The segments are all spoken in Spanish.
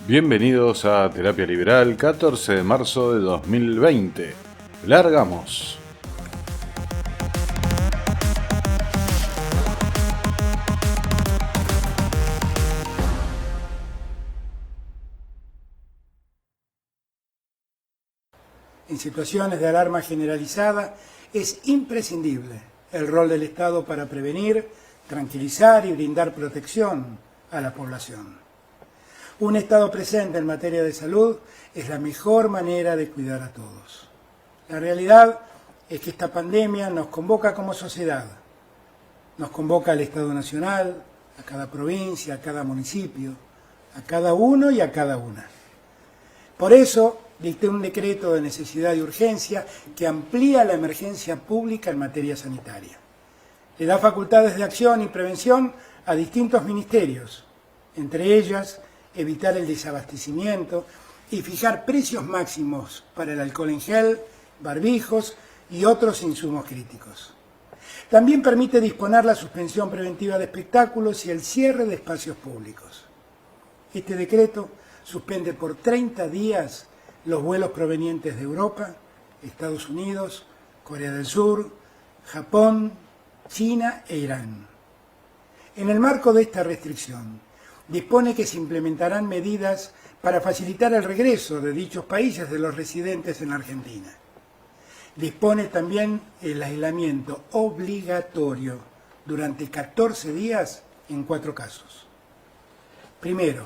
Bienvenidos a Terapia Liberal, 14 de marzo de 2020. ¡Largamos! En situaciones de alarma generalizada es imprescindible el rol del Estado para prevenir, tranquilizar y brindar protección a la población. Un Estado presente en materia de salud es la mejor manera de cuidar a todos. La realidad es que esta pandemia nos convoca como sociedad, nos convoca al Estado Nacional, a cada provincia, a cada municipio, a cada uno y a cada una. Por eso, dicté un decreto de necesidad y urgencia que amplía la emergencia pública en materia sanitaria. Le da facultades de acción y prevención a distintos ministerios, entre ellas evitar el desabastecimiento y fijar precios máximos para el alcohol en gel, barbijos y otros insumos críticos. También permite disponer la suspensión preventiva de espectáculos y el cierre de espacios públicos. Este decreto suspende por 30 días los vuelos provenientes de Europa, Estados Unidos, Corea del Sur, Japón, China e Irán. En el marco de esta restricción, dispone que se implementarán medidas para facilitar el regreso de dichos países de los residentes en Argentina. Dispone también el aislamiento obligatorio durante 14 días en 4 casos. Primero,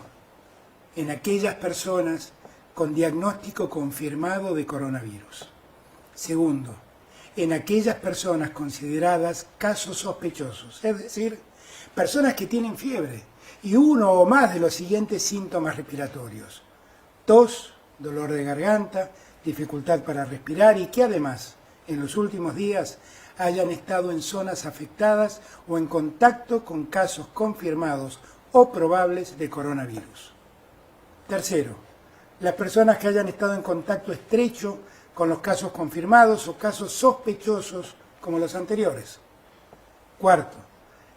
en aquellas personas con diagnóstico confirmado de coronavirus. Segundo, en aquellas personas consideradas casos sospechosos, es decir, personas que tienen fiebre y uno o más de los siguientes síntomas respiratorios: tos, dolor de garganta, dificultad para respirar y que además en los últimos días hayan estado en zonas afectadas o en contacto con casos confirmados o probables de coronavirus. Tercero, las personas que hayan estado en contacto estrecho con los casos confirmados o casos sospechosos como los anteriores. Cuarto,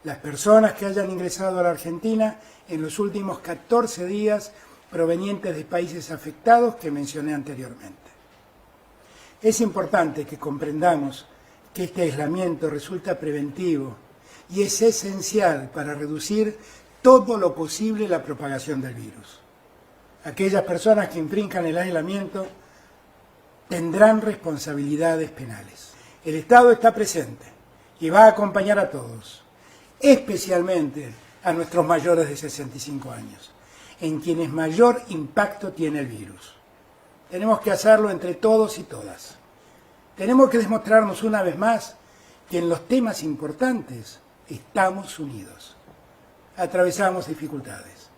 las personas que hayan ingresado a la Argentina en los últimos 14 días provenientes de países afectados que mencioné anteriormente. Es importante que comprendamos que este aislamiento resulta preventivo y es esencial para reducir todo lo posible la propagación del virus. Aquellas personas que infrinjan el aislamiento tendrán responsabilidades penales. El Estado está presente y va a acompañar a todos, especialmente a nuestros mayores de 65 años, en quienes mayor impacto tiene el virus. Tenemos que hacerlo entre todos y todas. Tenemos que demostrarnos una vez más que en los temas importantes estamos unidos. Atravesamos dificultades.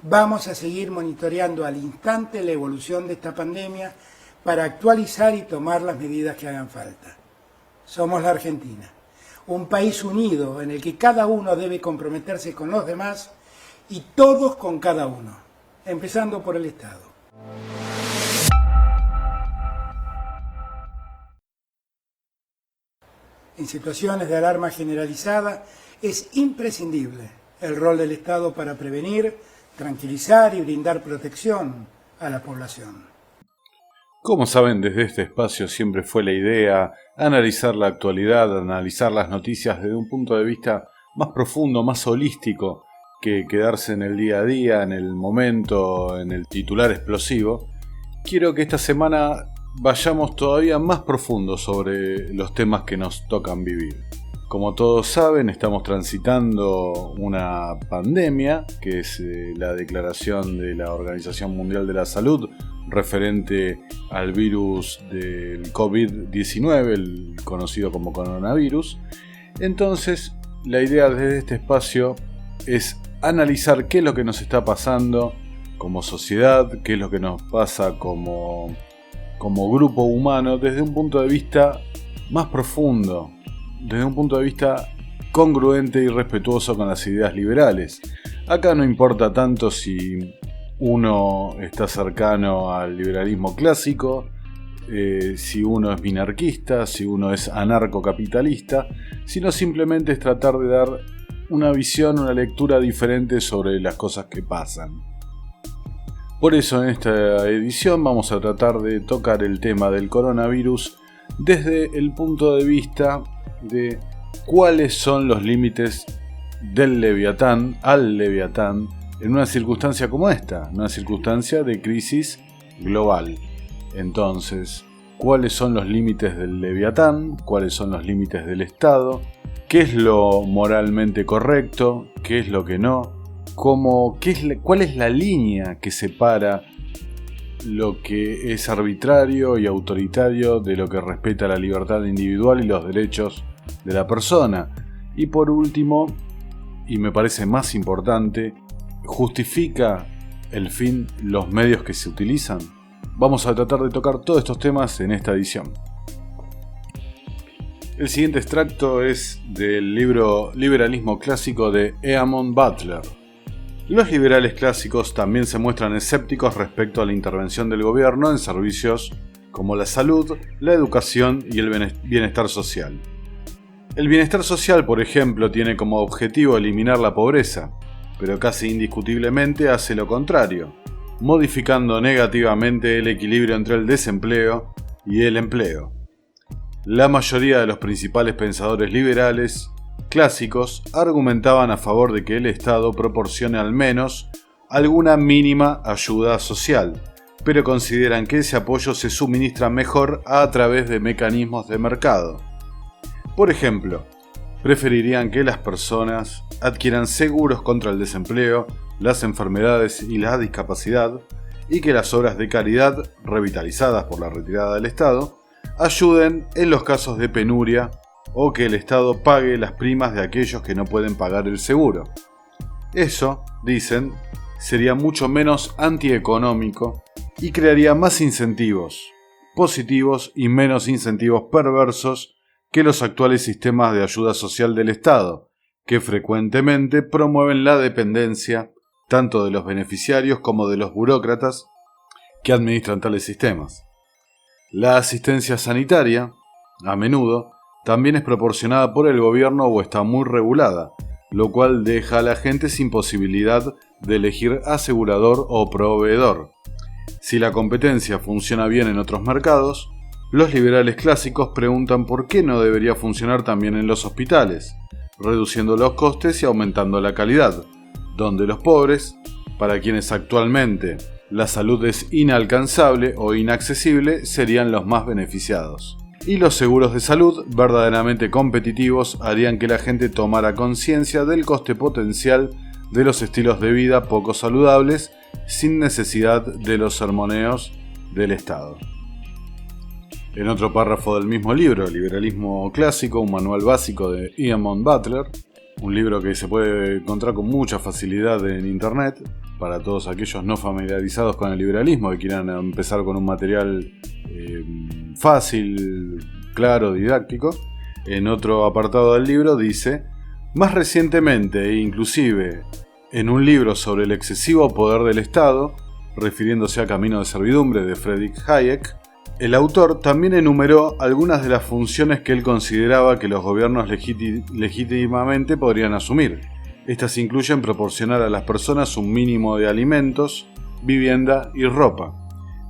Vamos a seguir monitoreando al instante la evolución de esta pandemia para actualizar y tomar las medidas que hagan falta. Somos la Argentina, un país unido en el que cada uno debe comprometerse con los demás y todos con cada uno, empezando por el Estado. En situaciones de alarma generalizada es imprescindible el rol del Estado para prevenir, tranquilizar y brindar protección a la población. Como saben, desde este espacio siempre fue la idea analizar la actualidad, analizar las noticias desde un punto de vista más profundo, más holístico, que quedarse en el día a día, en el momento, en el titular explosivo. Quiero que esta semana vayamos todavía más profundo sobre los temas que nos tocan vivir. Como todos saben, estamos transitando una pandemia, que es la declaración de la Organización Mundial de la Salud referente al virus del COVID-19, el conocido como coronavirus. Entonces, la idea desde este espacio es analizar qué es lo que nos está pasando como sociedad, qué es lo que nos pasa como grupo humano desde un punto de vista más profundo, desde un punto de vista congruente y respetuoso con las ideas liberales. Acá no importa tanto si uno está cercano al liberalismo clásico, si uno es minarquista, si uno es anarcocapitalista, sino simplemente es tratar de dar una visión, una lectura diferente sobre las cosas que pasan. Por eso en esta edición vamos a tratar de tocar el tema del coronavirus desde el punto de vista de cuáles son los límites del Leviatán al Leviatán en una circunstancia como esta, una circunstancia de crisis global. Entonces, ¿cuáles son los límites del Leviatán? ¿Cuáles son los límites del Estado? ¿Qué es lo moralmente correcto? ¿Qué es lo que no? ¿Cuál es la línea que separa lo que es arbitrario y autoritario de lo que respeta la libertad individual y los derechos de la persona? Y por último, y me parece más importante, ¿justifica el fin los medios que se utilizan? Vamos a tratar de tocar todos estos temas en esta edición. El siguiente extracto es del libro Liberalismo Clásico de Eamon Butler. Los liberales clásicos también se muestran escépticos respecto a la intervención del gobierno en servicios como la salud, la educación y el bienestar social. El bienestar social, por ejemplo, tiene como objetivo eliminar la pobreza, pero casi indiscutiblemente hace lo contrario, modificando negativamente el equilibrio entre el desempleo y el empleo. La mayoría de los principales pensadores liberales clásicos argumentaban a favor de que el Estado proporcione al menos alguna mínima ayuda social, pero consideran que ese apoyo se suministra mejor a través de mecanismos de mercado. Por ejemplo, preferirían que las personas adquieran seguros contra el desempleo, las enfermedades y la discapacidad, y que las obras de caridad, revitalizadas por la retirada del Estado, ayuden en los casos de penuria o que el Estado pague las primas de aquellos que no pueden pagar el seguro. Eso, dicen, sería mucho menos antieconómico y crearía más incentivos positivos y menos incentivos perversos que los actuales sistemas de ayuda social del Estado, que frecuentemente promueven la dependencia tanto de los beneficiarios como de los burócratas que administran tales sistemas. La asistencia sanitaria, a menudo, también es proporcionada por el gobierno o está muy regulada, lo cual deja a la gente sin posibilidad de elegir asegurador o proveedor. Si la competencia funciona bien en otros mercados, los liberales clásicos preguntan por qué no debería funcionar también en los hospitales, reduciendo los costes y aumentando la calidad, donde los pobres, para quienes actualmente la salud es inalcanzable o inaccesible, serían los más beneficiados. Y los seguros de salud verdaderamente competitivos harían que la gente tomara conciencia del coste potencial de los estilos de vida poco saludables sin necesidad de los sermoneos del Estado. En otro párrafo del mismo libro, Liberalismo Clásico, un manual básico de Eamon Butler, un libro que se puede encontrar con mucha facilidad en internet para todos aquellos no familiarizados con el liberalismo que quieran empezar con un material fácil, claro, didáctico. En otro apartado del libro dice: más recientemente, e inclusive en un libro sobre el excesivo poder del Estado, refiriéndose a Camino de Servidumbre de Friedrich Hayek, el autor también enumeró algunas de las funciones que él consideraba que los gobiernos legítimamente podrían asumir. Estas incluyen proporcionar a las personas un mínimo de alimentos, vivienda y ropa,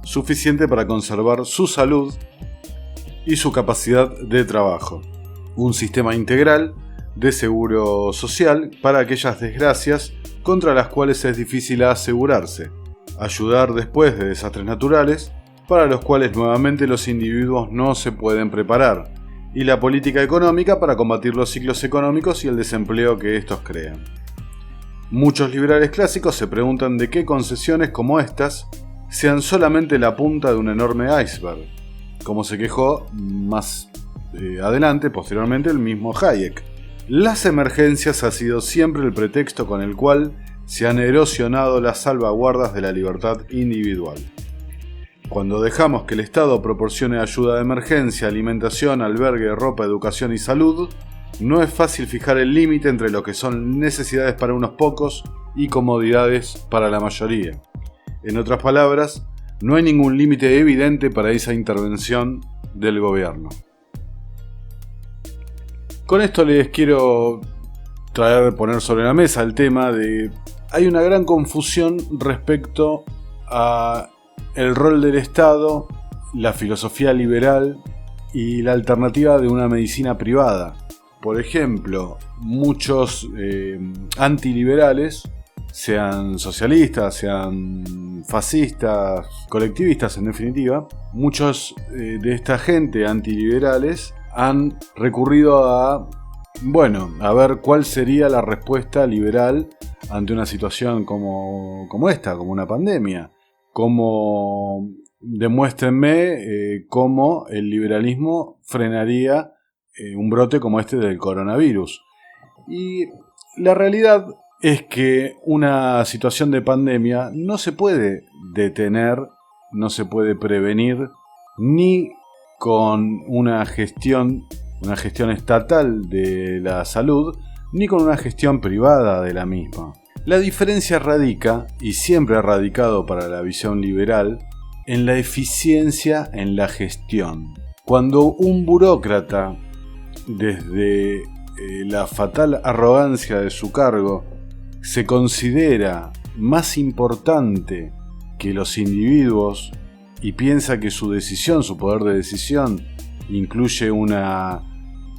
suficiente para conservar su salud y su capacidad de trabajo. Un sistema integral de seguro social para aquellas desgracias contra las cuales es difícil asegurarse. Ayudar después de desastres naturales para los cuales nuevamente los individuos no se pueden preparar. Y la política económica para combatir los ciclos económicos y el desempleo que estos crean. Muchos liberales clásicos se preguntan de qué concesiones como estas sean solamente la punta de un enorme iceberg, como se quejó más adelante, posteriormente, el mismo Hayek. Las emergencias ha sido siempre el pretexto con el cual se han erosionado las salvaguardas de la libertad individual. Cuando dejamos que el Estado proporcione ayuda de emergencia, alimentación, albergue, ropa, educación y salud, no es fácil fijar el límite entre lo que son necesidades para unos pocos y comodidades para la mayoría. En otras palabras, no hay ningún límite evidente para esa intervención del gobierno. Con esto les quiero poner sobre la mesa el tema de: hay una gran confusión respecto a el rol del Estado, la filosofía liberal y la alternativa de una medicina privada. Por ejemplo, muchos antiliberales, sean socialistas, sean fascistas, colectivistas en definitiva, muchos de esta gente antiliberales han recurrido a ver cuál sería la respuesta liberal ante una situación como esta, como una pandemia. Demuéstrenme cómo el liberalismo frenaría un brote como este del coronavirus. Y la realidad es que una situación de pandemia no se puede detener, no se puede prevenir, ni con una gestión estatal de la salud, ni con una gestión privada de la misma. La diferencia radica, y siempre ha radicado para la visión liberal, en la eficiencia en la gestión. Cuando un burócrata, desde la fatal arrogancia de su cargo, se considera más importante que los individuos y piensa que su decisión, su poder de decisión, incluye una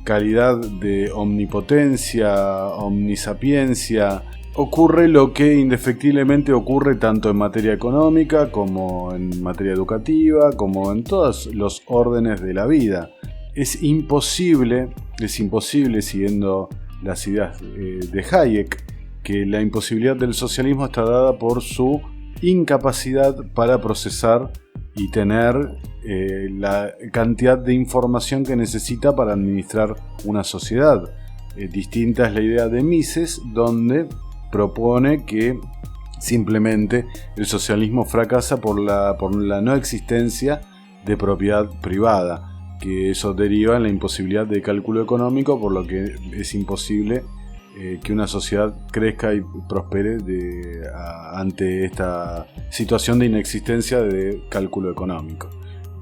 calidad de omnipotencia, omnisapiencia, ocurre lo que indefectiblemente ocurre tanto en materia económica como en materia educativa, como en todos los órdenes de la vida. Es imposible, siguiendo las ideas de Hayek, que la imposibilidad del socialismo está dada por su incapacidad para procesar y tener la cantidad de información que necesita para administrar una sociedad. Distinta es la idea de Mises, donde propone que simplemente el socialismo fracasa por la no existencia de propiedad privada, que eso deriva en la imposibilidad de cálculo económico, por lo que es imposible que una sociedad crezca y prospere ante esta situación de inexistencia de cálculo económico.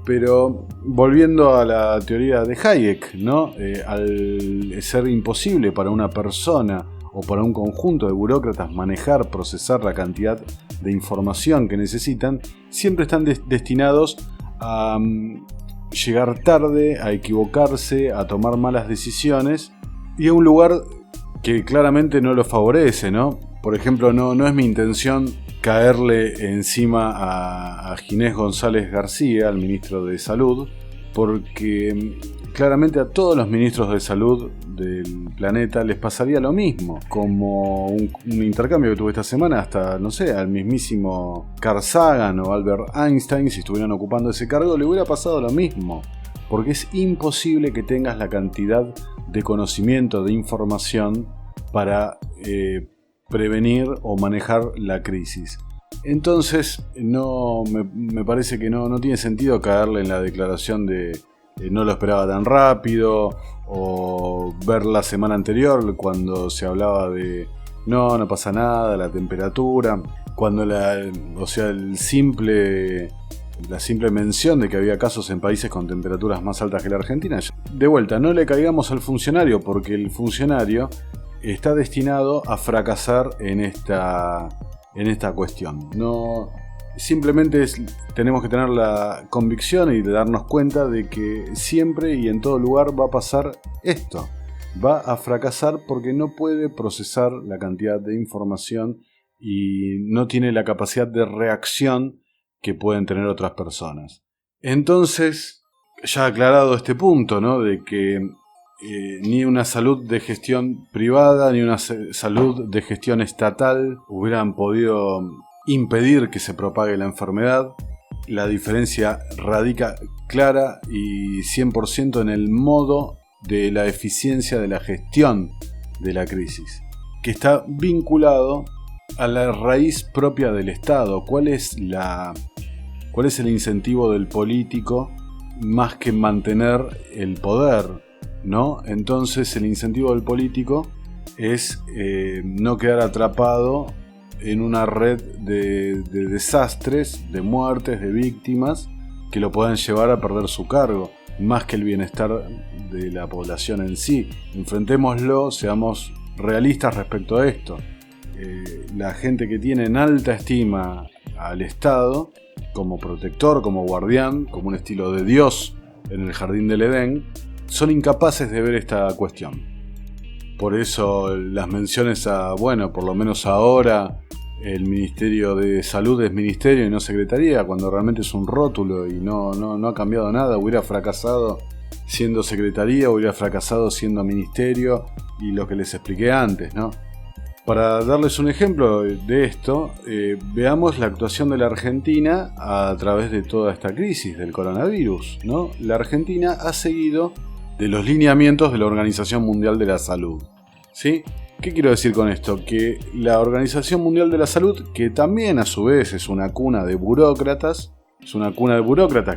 Pero volviendo a la teoría de Hayek, ¿no? Al ser imposible para una persona o para un conjunto de burócratas manejar, procesar la cantidad de información que necesitan, siempre están destinados a llegar tarde, a equivocarse, a tomar malas decisiones y a un lugar que claramente no lo favorece, ¿no? Por ejemplo, no es mi intención caerle encima a Ginés González García, al ministro de Salud, porque claramente a todos los ministros de salud del planeta les pasaría lo mismo. Como un intercambio que tuve esta semana, hasta, no sé, al mismísimo Carl Sagan o Albert Einstein, si estuvieran ocupando ese cargo, le hubiera pasado lo mismo. Porque es imposible que tengas la cantidad de conocimiento, de información para prevenir o manejar la crisis. Entonces, me parece que no tiene sentido caerle en la declaración de no lo esperaba tan rápido, o ver la semana anterior cuando se hablaba de no pasa nada, la temperatura, cuando la simple mención de que había casos en países con temperaturas más altas que la Argentina. De vuelta, no le caigamos al funcionario, porque el funcionario está destinado a fracasar en esta cuestión. Simplemente tenemos que tener la convicción y darnos cuenta de que siempre y en todo lugar va a pasar esto. Va a fracasar porque no puede procesar la cantidad de información y no tiene la capacidad de reacción que pueden tener otras personas. Entonces, ya aclarado este punto, ¿no? De que ni una salud de gestión privada ni una salud de gestión estatal hubieran podido impedir que se propague la enfermedad. La diferencia radica clara y 100% en el modo de la eficiencia de la gestión de la crisis, que está vinculado a la raíz propia del Estado. ¿Cuál es el incentivo del político más que mantener el poder, ¿no? Entonces el incentivo del político es no quedar atrapado en una red de desastres, de muertes, de víctimas que lo puedan llevar a perder su cargo, más que el bienestar de la población en sí. Enfrentémoslo, seamos realistas respecto a esto. La gente que tiene en alta estima al Estado como protector, como guardián, como un estilo de Dios en el jardín del Edén, son incapaces de ver esta cuestión. Por eso las menciones a, bueno, por lo menos ahora el Ministerio de Salud es ministerio y no secretaría, cuando realmente es un rótulo y no ha cambiado nada. Hubiera fracasado siendo secretaría, hubiera fracasado siendo ministerio, y lo que les expliqué antes, ¿no? Para darles un ejemplo de esto, veamos la actuación de la Argentina a través de toda esta crisis del coronavirus, ¿no? La Argentina ha seguido de los lineamientos de la Organización Mundial de la Salud, ¿sí? ¿Qué quiero decir con esto? Que la Organización Mundial de la Salud, que también a su vez es una cuna de burócratas,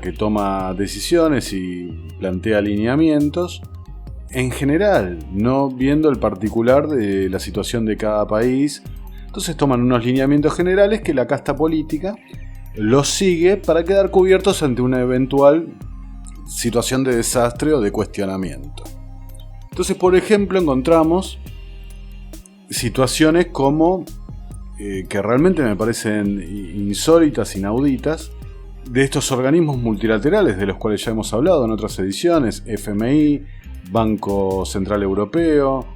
que toma decisiones y plantea lineamientos, en general, no viendo el particular de la situación de cada país. Entonces toman unos lineamientos generales que la casta política los sigue para quedar cubiertos ante una eventual situación de desastre o de cuestionamiento. Entonces, por ejemplo, encontramos situaciones como que realmente me parecen insólitas, inauditas, de estos organismos multilaterales de los cuales ya hemos hablado en otras ediciones: FMI, Banco Central Europeo,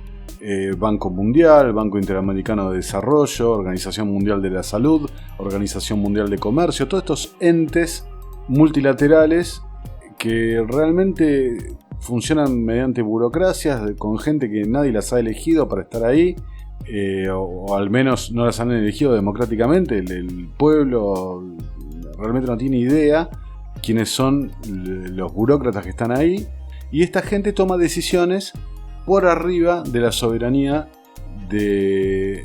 Banco Mundial, Banco Interamericano de Desarrollo, Organización Mundial de la Salud, Organización Mundial de Comercio, todos estos entes multilaterales que realmente funcionan mediante burocracias, con gente que nadie las ha elegido para estar ahí, o al menos no las han elegido democráticamente. El pueblo realmente no tiene idea quiénes son los burócratas que están ahí, y esta gente toma decisiones por arriba de la soberanía de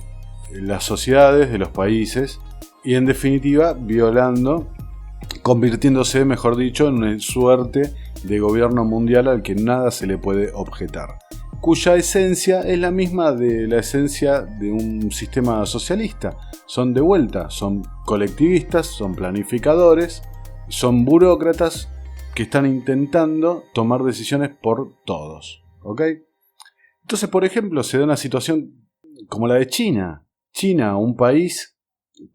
las sociedades, de los países, y en definitiva convirtiéndose, mejor dicho, en una suerte de gobierno mundial al que nada se le puede objetar, cuya esencia es la misma de la esencia de un sistema socialista. Son de vuelta, son colectivistas, son planificadores, son burócratas que están intentando tomar decisiones por todos, ¿ok? Entonces, por ejemplo, se da una situación como la de China. China, un país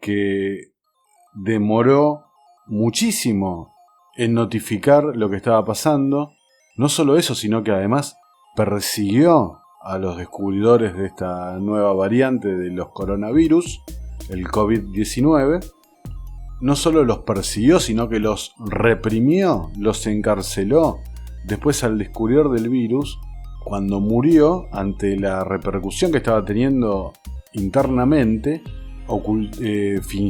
que demoró muchísimo en notificar lo que estaba pasando. No solo eso, sino que además persiguió a los descubridores de esta nueva variante de los coronavirus, el COVID-19. No solo los persiguió, sino que los reprimió, los encarceló. Después, al descubridor del virus, cuando murió, ante la repercusión que estaba teniendo internamente, ocultó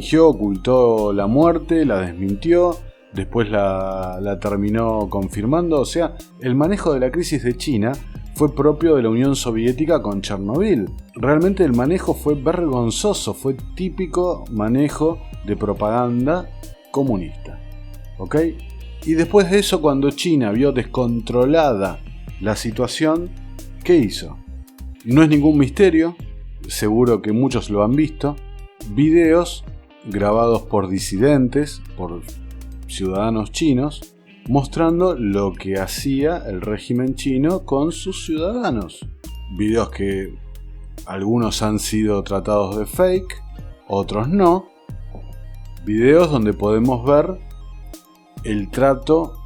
la muerte, la desmintió, después la terminó confirmando. O sea, el manejo de la crisis de China fue propio de la Unión Soviética con Chernobyl. Realmente el manejo fue vergonzoso, fue típico manejo de propaganda comunista, ¿ok? Y después de eso, cuando China vio descontrolada la situación, ¿qué hizo? No es ningún misterio, seguro que muchos lo han visto, videos grabados por disidentes, por ciudadanos chinos, mostrando lo que hacía el régimen chino con sus ciudadanos. Videos que algunos han sido tratados de fake, otros no. Videos donde podemos ver el trato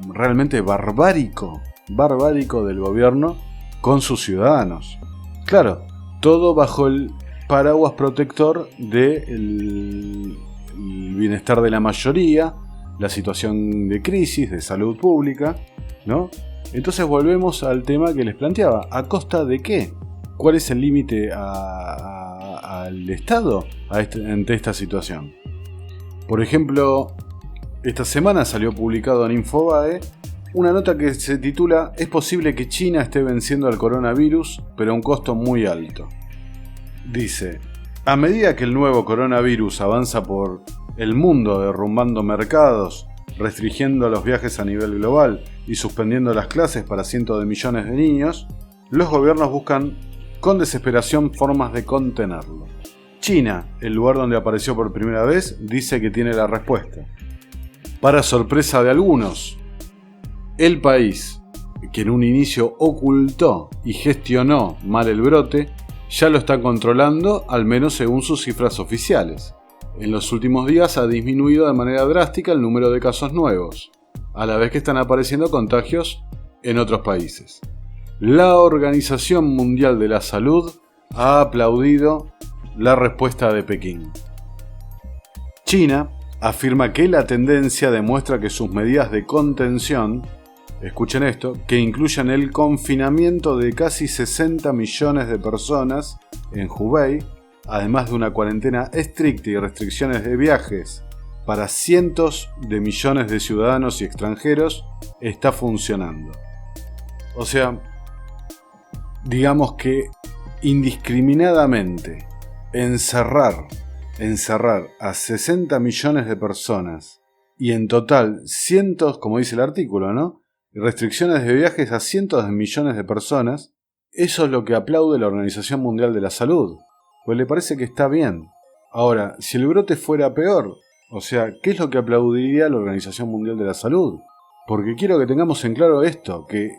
realmente barbárico del gobierno con sus ciudadanos. Claro, todo bajo el paraguas protector del bienestar de la mayoría, la situación de crisis, de salud pública, ¿no? Entonces volvemos al tema que les planteaba. ¿A costa de qué? ¿Cuál es el límite al Estado ante esta situación? Por ejemplo, esta semana salió publicado en Infobae una nota que se titula «Es posible que China esté venciendo al coronavirus, pero a un costo muy alto». Dice: a medida que el nuevo coronavirus avanza por el mundo derrumbando mercados, restringiendo los viajes a nivel global y suspendiendo las clases para cientos de millones de niños, los gobiernos buscan con desesperación formas de contenerlo. China, el lugar donde apareció por primera vez, dice que tiene la respuesta. Para sorpresa de algunos, el país, que en un inicio ocultó y gestionó mal el brote, ya lo está controlando, al menos según sus cifras oficiales. en los últimos días ha disminuido de manera drástica el número de casos nuevos, a la vez que están apareciendo contagios en otros países. La Organización Mundial de la Salud ha aplaudido la respuesta de Pekín. China afirma que la tendencia demuestra que sus medidas de contención, escuchen esto, que incluyen el confinamiento de casi 60 millones de personas en Hubei, además de una cuarentena estricta y restricciones de viajes para cientos de millones de ciudadanos y extranjeros, está funcionando. O sea, digamos que indiscriminadamente encerrar a 60 millones de personas y en total cientos, como dice el artículo, ¿no? Restricciones de viajes a cientos de millones de personas, eso es lo que aplaude la Organización Mundial de la Salud, pues le parece que está bien. Ahora, si el brote fuera peor, o sea, ¿qué es lo que aplaudiría la Organización Mundial de la Salud? Porque quiero que tengamos en claro esto, que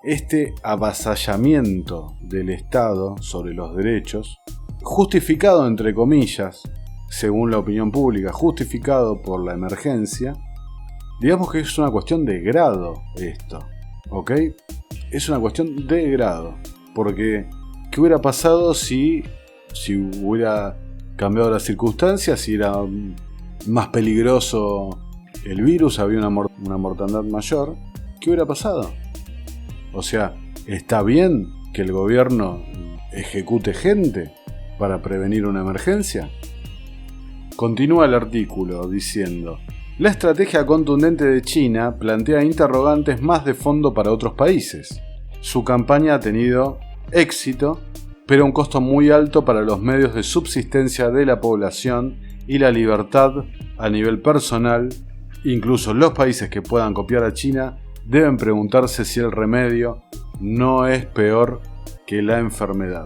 este avasallamiento del Estado sobre los derechos, justificado entre comillas, según la opinión pública, justificado por la emergencia, digamos que es una cuestión de grado esto, ¿ok? Es una cuestión de grado, porque ¿qué hubiera pasado si hubiera cambiado las circunstancias, si era más peligroso el virus, había una mortandad mayor? ¿Qué hubiera pasado? O sea, ¿está bien que el gobierno ejecute gente para prevenir una emergencia? Continúa el artículo diciendo: la estrategia contundente de China plantea interrogantes más de fondo para otros países. Su campaña ha tenido éxito, pero a un costo muy alto para los medios de subsistencia de la población y la libertad a nivel personal. Incluso los países que puedan copiar a China deben preguntarse si el remedio no es peor que la enfermedad.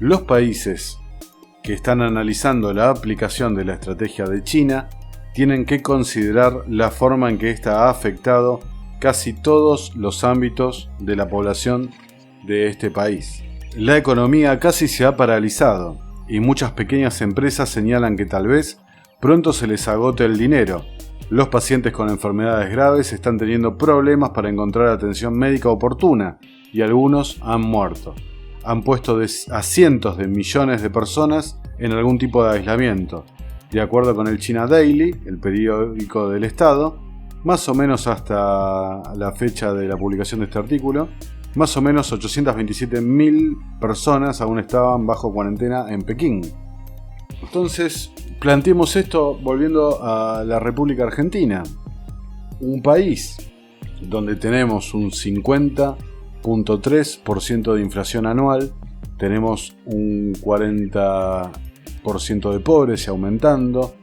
Los países que están analizando la aplicación de la estrategia de China tienen que considerar la forma en que ésta ha afectado casi todos los ámbitos de la población de este país. La economía casi se ha paralizado y muchas pequeñas empresas señalan que tal vez pronto se les agote el dinero. Los pacientes con enfermedades graves están teniendo problemas para encontrar atención médica oportuna y algunos han muerto. Han puesto a cientos de millones de personas en algún tipo de aislamiento. De acuerdo con el China Daily, el periódico del Estado, más o menos hasta la fecha de la publicación de este artículo, más o menos 827.000 personas aún estaban bajo cuarentena en Pekín. Entonces, planteemos esto volviendo a la República Argentina, un país donde tenemos un 50.3% de inflación anual, tenemos un 40% de pobres y aumentando,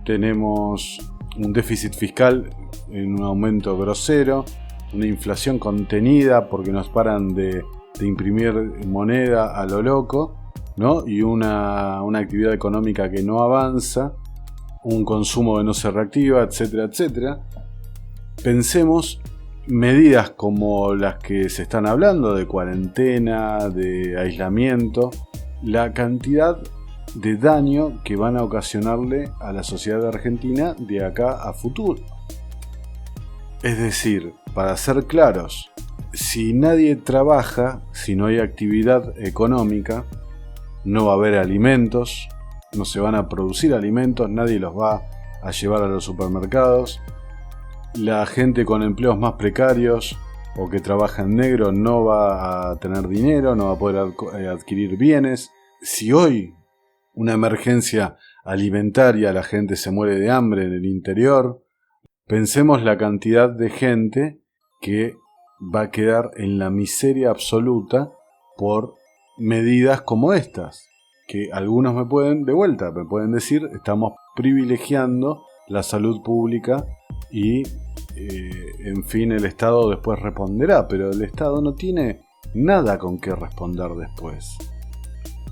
tenemos un déficit fiscal en un aumento grosero, una inflación contenida porque nos paran de imprimir moneda a lo loco, ¿no? Y una actividad económica que no avanza, un consumo que no se reactiva, etcétera, etcétera. Pensemos medidas como las que se están hablando de cuarentena, de aislamiento, la cantidad de daño que van a ocasionarle a la sociedad argentina de acá a futuro. Es decir, para ser claros, si nadie trabaja, si no hay actividad económica, no va a haber alimentos, no se van a producir alimentos, nadie los va a llevar a los supermercados. La gente con empleos más precarios o que trabaja en negro no va a tener dinero, no va a poder adquirir bienes. Si hoy una emergencia alimentaria, la gente se muere de hambre en el interior, pensemos la cantidad de gente que va a quedar en la miseria absoluta por medidas como estas, que algunos me pueden decir, estamos privilegiando la salud pública y en fin el Estado después responderá, pero el Estado no tiene nada con qué responder después.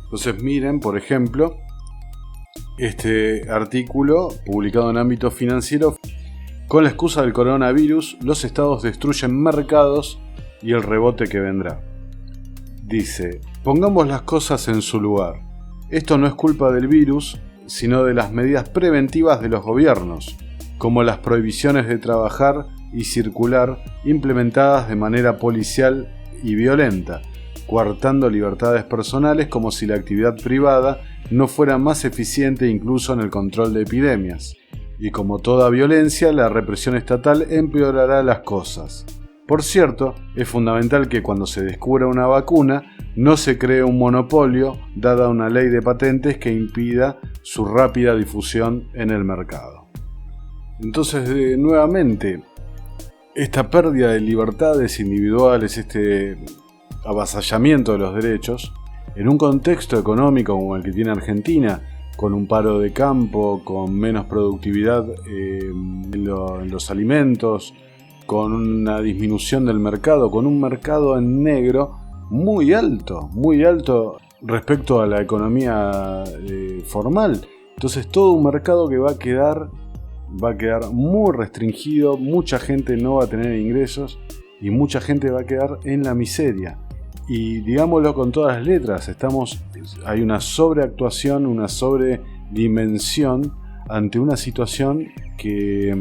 Entonces miren, por ejemplo, este artículo publicado en ámbito financiero: con la excusa del coronavirus, los estados destruyen mercados y el rebote que vendrá. Dice: pongamos las cosas en su lugar. Esto no es culpa del virus, sino de las medidas preventivas de los gobiernos, como las prohibiciones de trabajar y circular implementadas de manera policial y violenta, coartando libertades personales como si la actividad privada no fuera más eficiente incluso en el control de epidemias. Y como toda violencia, la represión estatal empeorará las cosas. Por cierto, es fundamental que cuando se descubra una vacuna no se cree un monopolio, dada una ley de patentes que impida su rápida difusión en el mercado. Entonces, nuevamente, esta pérdida de libertades individuales, este avasallamiento de los derechos, en un contexto económico como el que tiene Argentina, con un paro de campo, con menos productividad en los alimentos, con una disminución del mercado, con un mercado en negro muy alto respecto a la economía formal. Entonces todo un mercado que va a quedar muy restringido, mucha gente no va a tener ingresos y mucha gente va a quedar en la miseria. Y digámoslo con todas las letras, hay una sobreactuación, una sobredimensión ante una situación que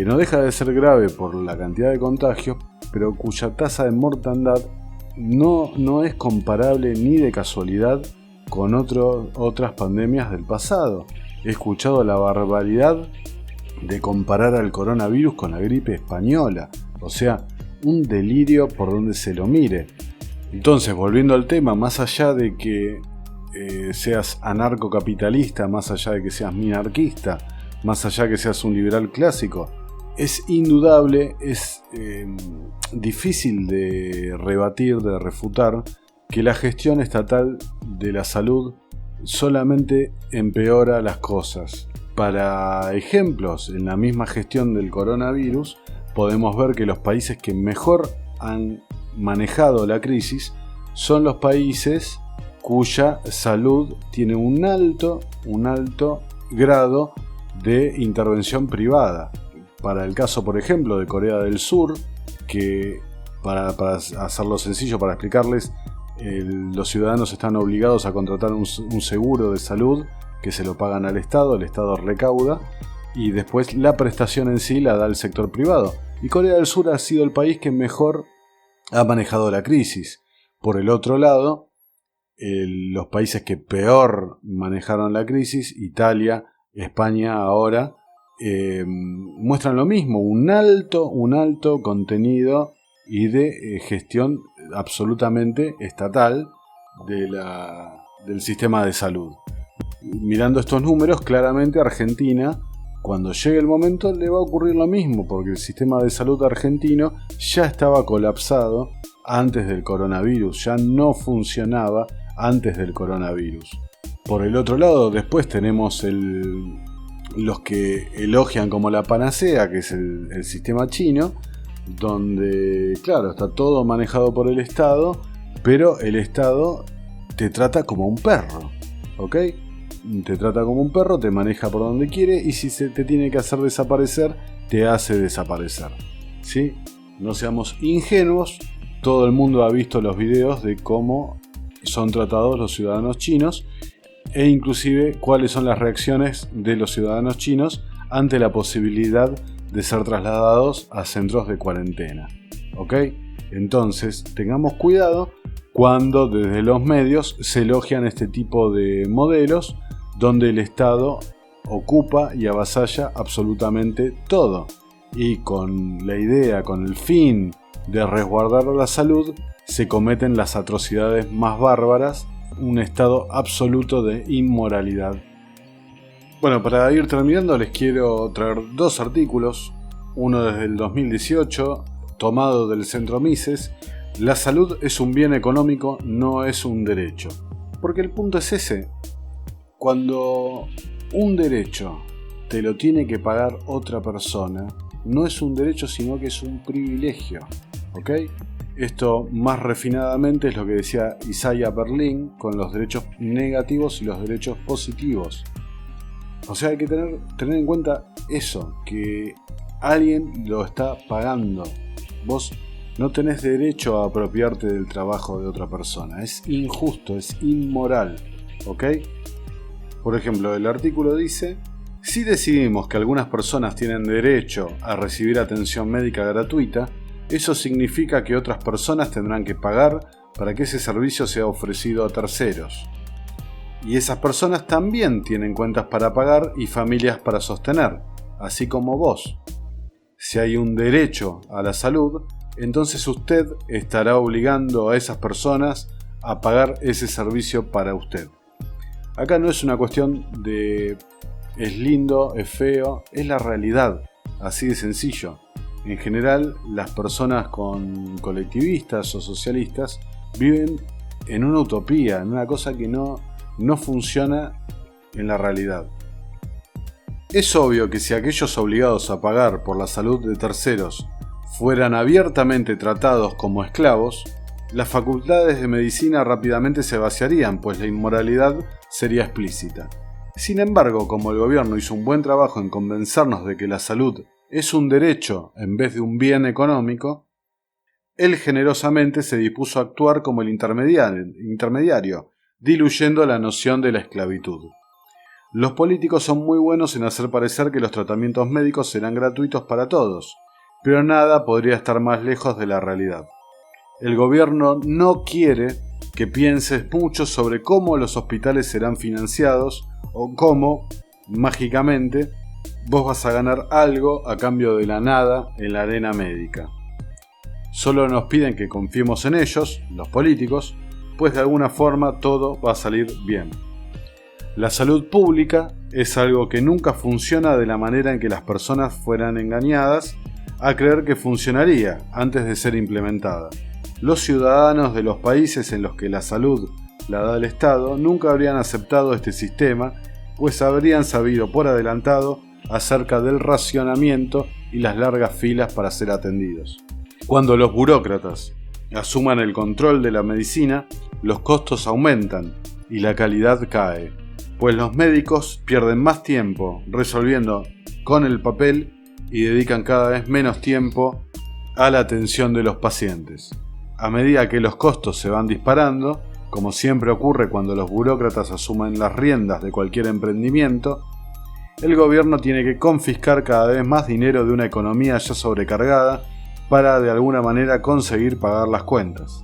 no deja de ser grave por la cantidad de contagios, pero cuya tasa de mortandad no es comparable ni de casualidad con otras pandemias del pasado. He escuchado la barbaridad de comparar al coronavirus con la gripe española, o sea, un delirio por donde se lo mire. Entonces, volviendo al tema, más allá de que seas anarcocapitalista, más allá de que seas minarquista, más allá de que seas un liberal clásico, es indudable, es difícil de rebatir, de refutar, que la gestión estatal de la salud solamente empeora las cosas. Para ejemplos, en la misma gestión del coronavirus, podemos ver que los países que mejor han manejado la crisis son los países cuya salud tiene un alto grado de intervención privada. Para el caso, por ejemplo, de Corea del Sur, que para hacerlo sencillo, para explicarles, los ciudadanos están obligados a contratar un seguro de salud que se lo pagan al Estado, el Estado recauda y después la prestación en sí la da el sector privado. Y Corea del Sur ha sido el país que mejor ha manejado la crisis. Por el otro lado, los países que peor manejaron la crisis, Italia, España ahora, muestran lo mismo, un alto contenido y de gestión absolutamente estatal del sistema de salud. Mirando estos números, claramente Argentina, cuando llegue el momento, le va a ocurrir lo mismo, porque el sistema de salud argentino ya estaba colapsado antes del coronavirus, ya no funcionaba antes del coronavirus. Por el otro lado, después tenemos los que elogian como la panacea, que es el sistema chino, donde, claro, está todo manejado por el Estado, pero el Estado te trata como un perro, ¿ok? Te trata como un perro, te maneja por donde quiere y si se te tiene que hacer desaparecer, te hace desaparecer, ¿sí? No seamos ingenuos, todo el mundo ha visto los videos de cómo son tratados los ciudadanos chinos e inclusive cuáles son las reacciones de los ciudadanos chinos ante la posibilidad de ser trasladados a centros de cuarentena, ¿ok? Entonces, tengamos cuidado cuando desde los medios se elogian este tipo de modelos donde el Estado ocupa y avasalla absolutamente todo y con la idea, con el fin de resguardar la salud, se cometen las atrocidades más bárbaras, un estado absoluto de inmoralidad. Bueno, para ir terminando les quiero traer dos artículos, uno desde el 2018, tomado del Centro Mises. La salud es un bien económico, no es un derecho. Porque el punto es ese. Cuando un derecho te lo tiene que pagar otra persona, no es un derecho sino que es un privilegio, ¿ok? Esto más refinadamente es lo que decía Isaiah Berlin con los derechos negativos y los derechos positivos. O sea, hay que tener en cuenta eso, que alguien lo está pagando. Vos no tenés derecho a apropiarte del trabajo de otra persona. Es injusto, es inmoral, ¿ok? Por ejemplo, el artículo dice: si decidimos que algunas personas tienen derecho a recibir atención médica gratuita, eso significa que otras personas tendrán que pagar para que ese servicio sea ofrecido a terceros. Y esas personas también tienen cuentas para pagar y familias para sostener, así como vos. Si hay un derecho a la salud, entonces usted estará obligando a esas personas a pagar ese servicio para usted. Acá no es una cuestión de es lindo, es feo, es la realidad, así de sencillo. En general, las personas colectivistas o socialistas viven en una utopía, en una cosa que no funciona en la realidad. Es obvio que si aquellos obligados a pagar por la salud de terceros fueran abiertamente tratados como esclavos, las facultades de medicina rápidamente se vaciarían, pues la inmoralidad sería explícita. Sin embargo, como el gobierno hizo un buen trabajo en convencernos de que la salud es un derecho en vez de un bien económico, él generosamente se dispuso a actuar como el intermediario, diluyendo la noción de la esclavitud. Los políticos son muy buenos en hacer parecer que los tratamientos médicos serán gratuitos para todos, pero nada podría estar más lejos de la realidad. El gobierno no quiere que pienses mucho sobre cómo los hospitales serán financiados o cómo, mágicamente, vos vas a ganar algo a cambio de la nada en la arena médica. Solo nos piden que confiemos en ellos, los políticos, pues de alguna forma todo va a salir bien. La salud pública es algo que nunca funciona de la manera en que las personas fueran engañadas a creer que funcionaría antes de ser implementada. Los ciudadanos de los países en los que la salud la da el Estado nunca habrían aceptado este sistema, pues habrían sabido por adelantado acerca del racionamiento y las largas filas para ser atendidos. Cuando los burócratas asuman el control de la medicina, los costos aumentan y la calidad cae, pues los médicos pierden más tiempo resolviendo con el papel y dedican cada vez menos tiempo a la atención de los pacientes. A medida que los costos se van disparando, como siempre ocurre cuando los burócratas asumen las riendas de cualquier emprendimiento, el gobierno tiene que confiscar cada vez más dinero de una economía ya sobrecargada para de alguna manera conseguir pagar las cuentas.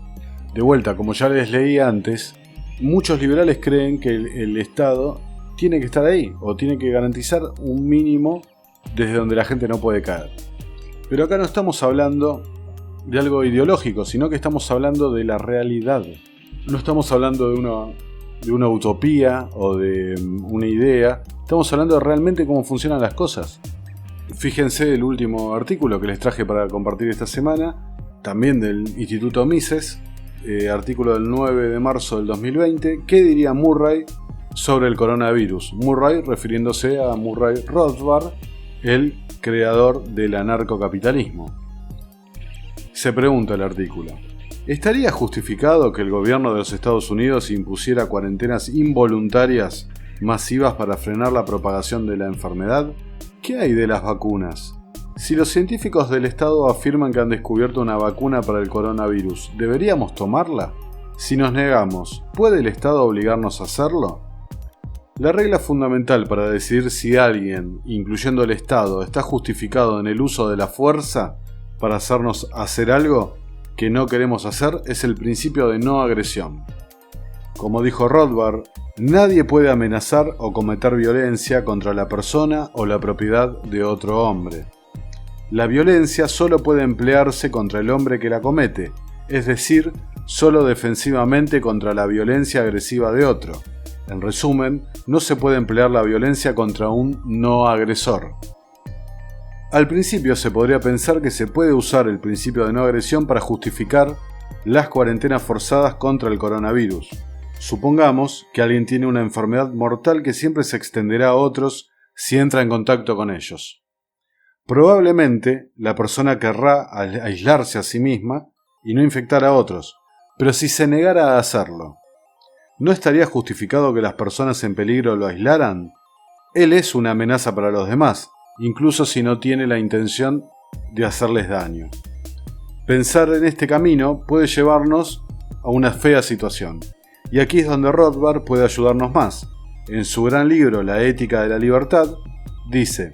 De vuelta, como ya les leí antes, muchos liberales creen que el Estado tiene que estar ahí o tiene que garantizar un mínimo desde donde la gente no puede caer. Pero acá no estamos hablando de algo ideológico, sino que estamos hablando de la realidad. No estamos hablando de una utopía o de una idea. Estamos hablando de realmente cómo funcionan las cosas. Fíjense el último artículo que les traje para compartir esta semana, también del Instituto Mises, artículo del 9 de marzo del 2020. ¿Qué diría Murray sobre el coronavirus? Murray refiriéndose a Murray Rothbard, el creador del anarcocapitalismo. Se pregunta el artículo: ¿estaría justificado que el gobierno de los Estados Unidos impusiera cuarentenas involuntarias masivas para frenar la propagación de la enfermedad? ¿Qué hay de las vacunas? Si los científicos del Estado afirman que han descubierto una vacuna para el coronavirus, ¿deberíamos tomarla? Si nos negamos, ¿puede el Estado obligarnos a hacerlo? La regla fundamental para decidir si alguien, incluyendo el Estado, está justificado en el uso de la fuerza para hacernos hacer algo que no queremos hacer es el principio de no agresión. Como dijo Rothbard, nadie puede amenazar o cometer violencia contra la persona o la propiedad de otro hombre. La violencia solo puede emplearse contra el hombre que la comete, es decir, solo defensivamente contra la violencia agresiva de otro. En resumen, no se puede emplear la violencia contra un no agresor. Al principio se podría pensar que se puede usar el principio de no agresión para justificar las cuarentenas forzadas contra el coronavirus. Supongamos que alguien tiene una enfermedad mortal que siempre se extenderá a otros si entra en contacto con ellos. Probablemente la persona querrá aislarse a sí misma y no infectar a otros, pero si se negara a hacerlo, ¿no estaría justificado que las personas en peligro lo aislaran? Él es una amenaza para los demás, incluso si no tiene la intención de hacerles daño. Pensar en este camino puede llevarnos a una fea situación, y aquí es donde Rothbard puede ayudarnos más. en su gran libro La ética de la libertad, dice: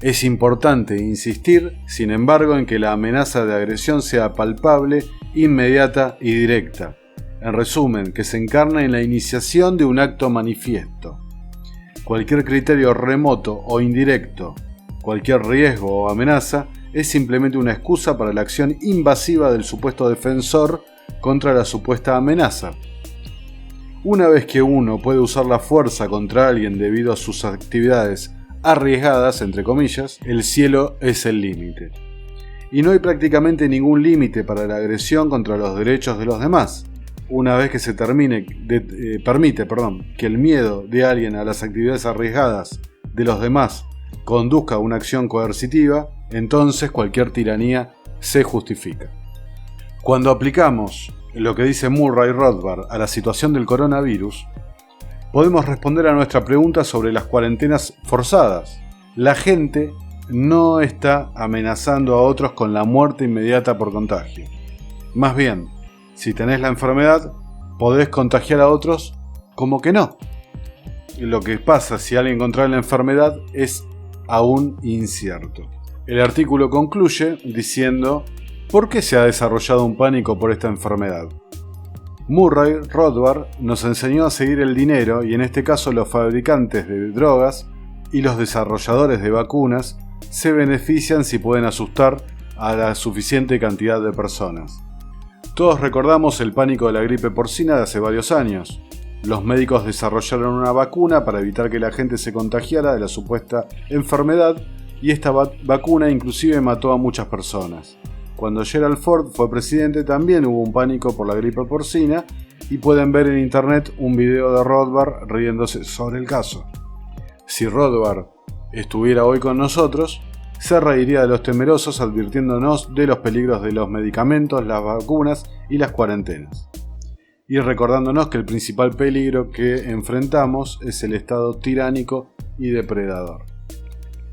es importante insistir, sin embargo, en que la amenaza de agresión sea palpable, inmediata y directa. En resumen, que se encarne en la iniciación de un acto manifiesto. Cualquier criterio remoto o indirecto, cualquier riesgo o amenaza, es simplemente una excusa para la acción invasiva del supuesto defensor contra la supuesta amenaza. Una vez que uno puede usar la fuerza contra alguien debido a sus actividades arriesgadas, entre comillas, el cielo es el límite. Y no hay prácticamente ningún límite para la agresión contra los derechos de los demás. Una vez que se permite que el miedo de alguien a las actividades arriesgadas de los demás conduzca a una acción coercitiva, entonces cualquier tiranía se justifica. Cuando aplicamos lo que dice Murray Rothbard a la situación del coronavirus, podemos responder a nuestra pregunta sobre las cuarentenas forzadas. La gente no está amenazando a otros con la muerte inmediata por contagio. Más bien, si tenés la enfermedad, podés contagiar a otros como que no. Lo que pasa si alguien contrae la enfermedad es aún incierto. El artículo concluye diciendo: ¿por qué se ha desarrollado un pánico por esta enfermedad? Murray Rothbard nos enseñó a seguir el dinero, y en este caso los fabricantes de drogas y los desarrolladores de vacunas se benefician si pueden asustar a la suficiente cantidad de personas. Todos recordamos el pánico de la gripe porcina de hace varios años. Los médicos desarrollaron una vacuna para evitar que la gente se contagiara de la supuesta enfermedad, y esta vacuna inclusive mató a muchas personas. Cuando Gerald Ford fue presidente también hubo un pánico por la gripe porcina, y pueden ver en internet un video de Rothbard riéndose sobre el caso. Si Rothbard estuviera hoy con nosotros, se reiría de los temerosos advirtiéndonos de los peligros de los medicamentos, las vacunas y las cuarentenas. Y recordándonos que el principal peligro que enfrentamos es el Estado tiránico y depredador.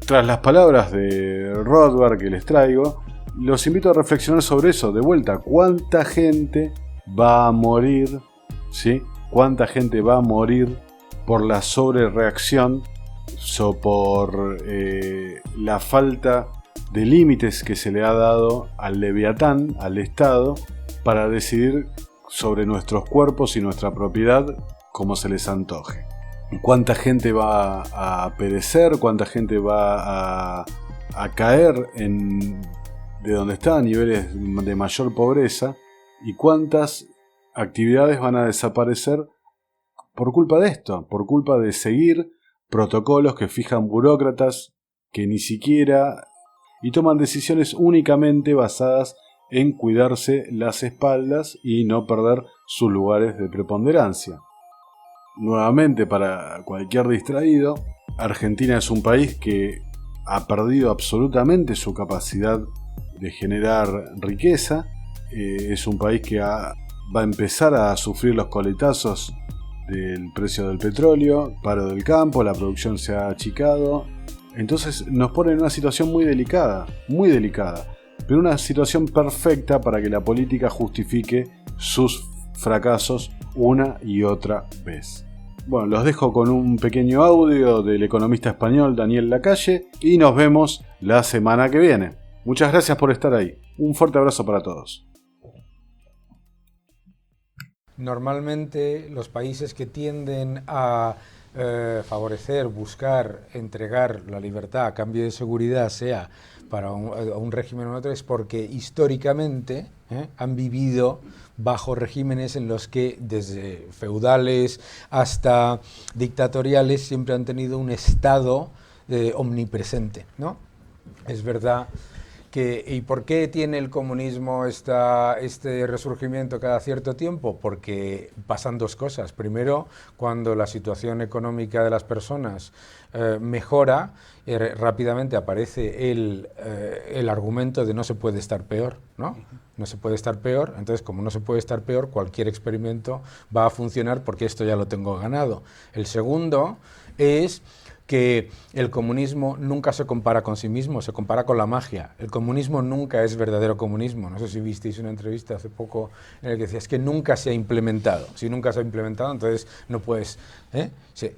Tras las palabras de Rothbard que les traigo, los invito a reflexionar sobre eso. De vuelta, ¿cuánta gente va a morir? ¿Sí? ¿Cuánta gente va a morir por la sobrereacción o por la falta de límites que se le ha dado al Leviatán, al Estado, para decidir sobre nuestros cuerpos y nuestra propiedad como se les antoje? ¿Cuánta gente va a perecer? ¿Cuánta gente va a caer de donde está a niveles de mayor pobreza? ¿Y cuántas actividades van a desaparecer por culpa de esto? Por culpa de seguir protocolos que fijan burócratas que ni siquiera y toman decisiones únicamente basadas en cuidarse las espaldas y no perder sus lugares de preponderancia. Nuevamente, para cualquier distraído, Argentina es un país que ha perdido absolutamente su capacidad de generar riqueza. Es un país que va a empezar a sufrir los coletazos del precio del petróleo, paro del campo, la producción se ha achicado. Entonces nos pone en una situación muy delicada, pero una situación perfecta para que la política justifique sus fracasos una y otra vez. Bueno, los dejo con un pequeño audio del economista español Daniel Lacalle y nos vemos la semana que viene. Muchas gracias por estar ahí. Un fuerte abrazo para todos. Normalmente los países que tienden a favorecer, buscar, entregar la libertad a cambio de seguridad, sea para un régimen u otro, es porque históricamente han vivido bajo regímenes en los que desde feudales hasta dictatoriales siempre han tenido un Estado omnipresente, ¿no? Es verdad que, ¿y por qué tiene el comunismo este resurgimiento cada cierto tiempo? Porque pasan dos cosas. Primero, cuando la situación económica de las personas mejora, rápidamente aparece el argumento de no se puede estar peor, ¿no? No se puede estar peor, entonces como no se puede estar peor, cualquier experimento va a funcionar porque esto ya lo tengo ganado. El segundo es que el comunismo nunca se compara con sí mismo, se compara con la magia. El comunismo nunca es verdadero comunismo. No sé si visteis una entrevista hace poco en la que decía, es que nunca se ha implementado. Si nunca se ha implementado, entonces no puedes... Sí.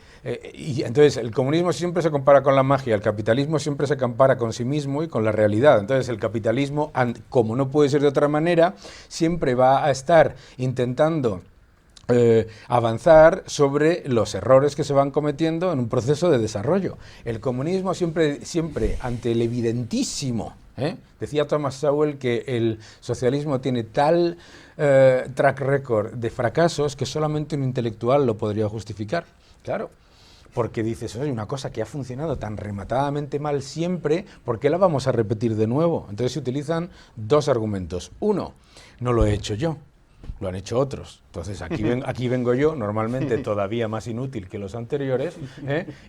Y entonces el comunismo siempre se compara con la magia, el capitalismo siempre se compara con sí mismo y con la realidad. Entonces el capitalismo, como no puede ser de otra manera, siempre va a estar intentando avanzar sobre los errores que se van cometiendo en un proceso de desarrollo. El comunismo siempre ante el evidentísimo, decía Thomas Sowell que el socialismo tiene tal track record de fracasos que solamente un intelectual lo podría justificar. Claro, porque dices, oye, una cosa que ha funcionado tan rematadamente mal siempre, ¿por qué la vamos a repetir de nuevo? Entonces se utilizan dos argumentos. Uno, no lo he hecho yo, lo han hecho otros. Entonces aquí vengo yo, normalmente todavía más inútil que los anteriores,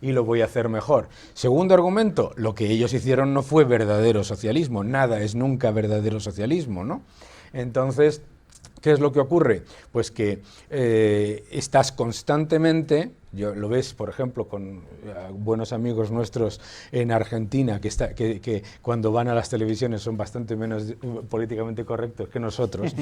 y lo voy a hacer mejor. Segundo argumento, lo que ellos hicieron no fue verdadero socialismo, nada es nunca verdadero socialismo, ¿no? Entonces, ¿qué es lo que ocurre? Pues que estás constantemente, lo ves, por ejemplo, con buenos amigos nuestros en Argentina, que cuando van a las televisiones son bastante menos políticamente correctos que nosotros,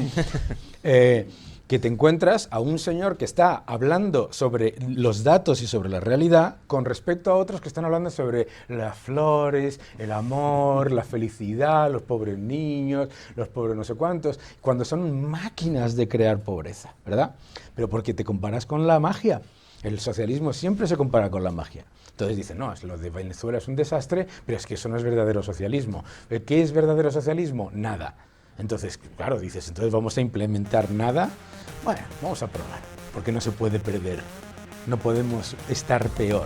que te encuentras a un señor que está hablando sobre los datos y sobre la realidad con respecto a otros que están hablando sobre las flores, el amor, la felicidad, los pobres niños, los pobres no sé cuántos, cuando son máquinas de crear pobreza, ¿verdad? Pero porque te comparas con la magia. El socialismo siempre se compara con la magia. Entonces dicen, no, lo de Venezuela es un desastre, pero es que eso no es verdadero socialismo. ¿Qué es verdadero socialismo? Nada. Entonces, claro, dices, entonces vamos a implementar nada. Bueno, vamos a probar, porque no se puede perder. No podemos estar peor.